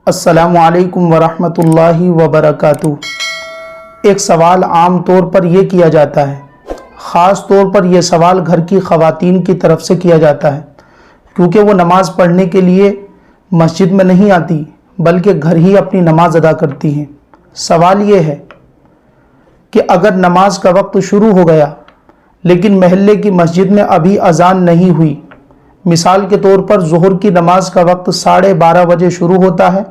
अस्सलामु अलैकुम वरहमतुल्लाहि वबरकातुह। एक सवाल आम तौर पर यह किया जाता है, ख़ास तौर पर यह सवाल घर की ख़वातीन की तरफ से किया जाता है, क्योंकि वो नमाज़ पढ़ने के लिए मस्जिद में नहीं आती बल्कि घर ही अपनी नमाज अदा करती हैं। सवाल ये है कि अगर नमाज का वक्त शुरू हो गया लेकिन महल्ले की मस्जिद में अभी अजान नहीं हुई, मिसाल के तौर पर ज़ुहर की नमाज का वक्त 12:30 बजे शुरू होता है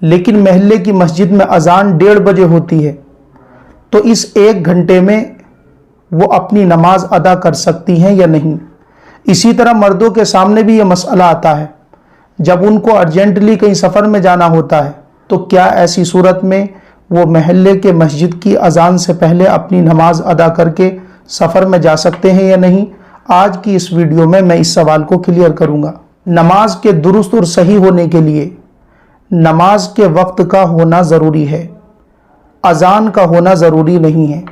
लेकिन महल्ले की मस्जिद में अजान 1:30 बजे होती है, तो इस 1 घंटे में वो अपनी नमाज अदा कर सकती हैं या नहीं। इसी तरह मर्दों के सामने भी ये मसला आता है, जब उनको अर्जेंटली कहीं सफ़र में जाना होता है तो क्या ऐसी सूरत में वो महल्ले के मस्जिद की अजान से पहले अपनी नमाज अदा करके सफ़र में जा सकते हैं या नहीं। आज की इस वीडियो में मैं इस सवाल को क्लियर करूंगा। नमाज के दुरुस्त और सही होने के लिए नमाज के वक्त का होना ज़रूरी है, अजान का होना ज़रूरी नहीं है।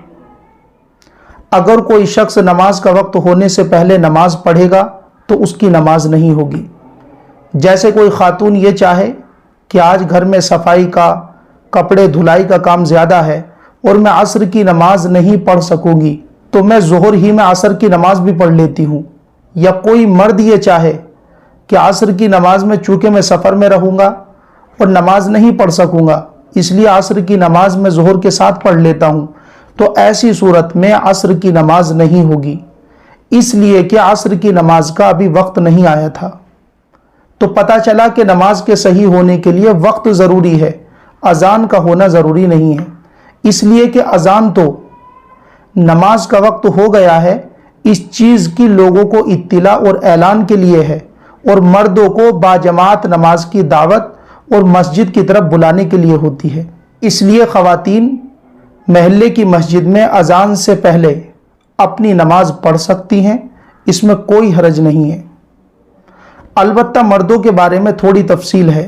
अगर कोई शख्स नमाज का वक्त होने से पहले नमाज पढ़ेगा तो उसकी नमाज नहीं होगी। जैसे कोई खातून ये चाहे कि आज घर में सफाई का, कपड़े धुलाई का काम ज़्यादा है और मैं असर की नमाज नहीं पढ़ सकूंगी तो मैं ज़ोहर ही में असर की नमाज भी पढ़ लेती हूँ। या कोई मर्द ये चाहे कि असर की नमाज में चूँकि मैं सफ़र में रहूँगा और नमाज नहीं पढ़ सकूँगा इसलिए असर की नमाज मैं ज़ोहर के साथ पढ़ लेता हूँ, तो ऐसी सूरत में असर की नमाज नहीं होगी, इसलिए कि असर की नमाज का अभी वक्त नहीं आया था। तो पता चला कि नमाज के सही होने के लिए वक्त ज़रूरी है, अजान का होना ज़रूरी नहीं है। इसलिए कि अजान तो नमाज का वक्त हो गया है इस चीज़ की लोगों को इत्तिला और ऐलान के लिए है, और मर्दों को बाजमात नमाज की दावत और मस्जिद की तरफ बुलाने के लिए होती है। इसलिए ख़वातीन महल्ले की मस्जिद में अजान से पहले अपनी नमाज पढ़ सकती हैं, इसमें कोई हरज नहीं है। अलबत्ता मर्दों के बारे में थोड़ी तफसील है।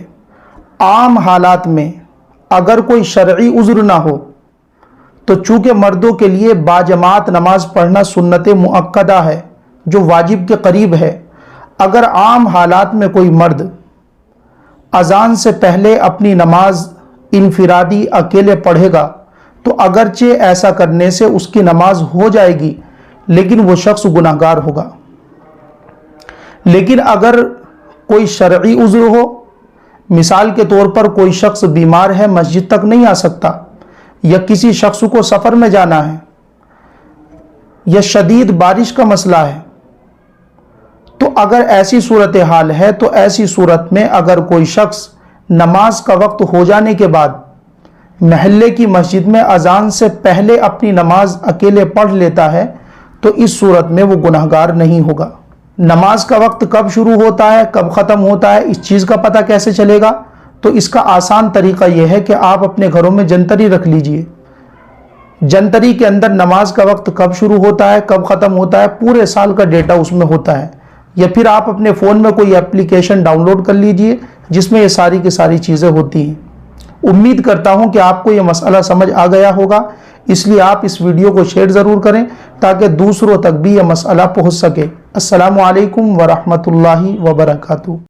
आम हालात में अगर कोई शरई उज़्र ना हो तो चूँकि मर्दों के लिए बाजमात नमाज पढ़ना सुन्नत मुअक्कदा है जो वाजिब के करीब है, अगर आम हालात में कोई मर्द अजान से पहले अपनी नमाज इनफिरादी अकेले पढ़ेगा तो अगरचे ऐसा करने से उसकी नमाज हो जाएगी लेकिन वो शख्स गुनाहगार होगा। लेकिन अगर कोई शरई उज़्र हो, मिसाल के तौर पर कोई शख्स बीमार है, मस्जिद तक नहीं आ सकता, या किसी शख्स को सफ़र में जाना है, या शदीद बारिश का मसला है, तो अगर ऐसी सूरत हाल है तो ऐसी सूरत में अगर कोई शख्स नमाज का वक्त हो जाने के बाद महल्ले की मस्जिद में अजान से पहले अपनी नमाज अकेले पढ़ लेता है तो इस सूरत में वो गुनाहगार नहीं होगा। नमाज का वक्त कब शुरू होता है, कब ख़त्म होता है, इस चीज़ का पता कैसे चलेगा? तो इसका आसान तरीका यह है कि आप अपने घरों में जंतरी रख लीजिए। जंतरी के अंदर नमाज का वक्त कब शुरू होता है, कब ख़त्म होता है, पूरे साल का डेटा उसमें होता है। या फिर आप अपने फ़ोन में कोई एप्लीकेशन डाउनलोड कर लीजिए जिसमें ये सारी की सारी चीज़ें होती हैं। उम्मीद करता हूँ कि आपको ये मसला समझ आ गया होगा, इसलिए आप इस वीडियो को शेयर ज़रूर करें ताकि दूसरों तक भी यह मसला पहुँच सके। अस्सलामु अलैकुम वरहमतुल्लाहि वबरकातुहू।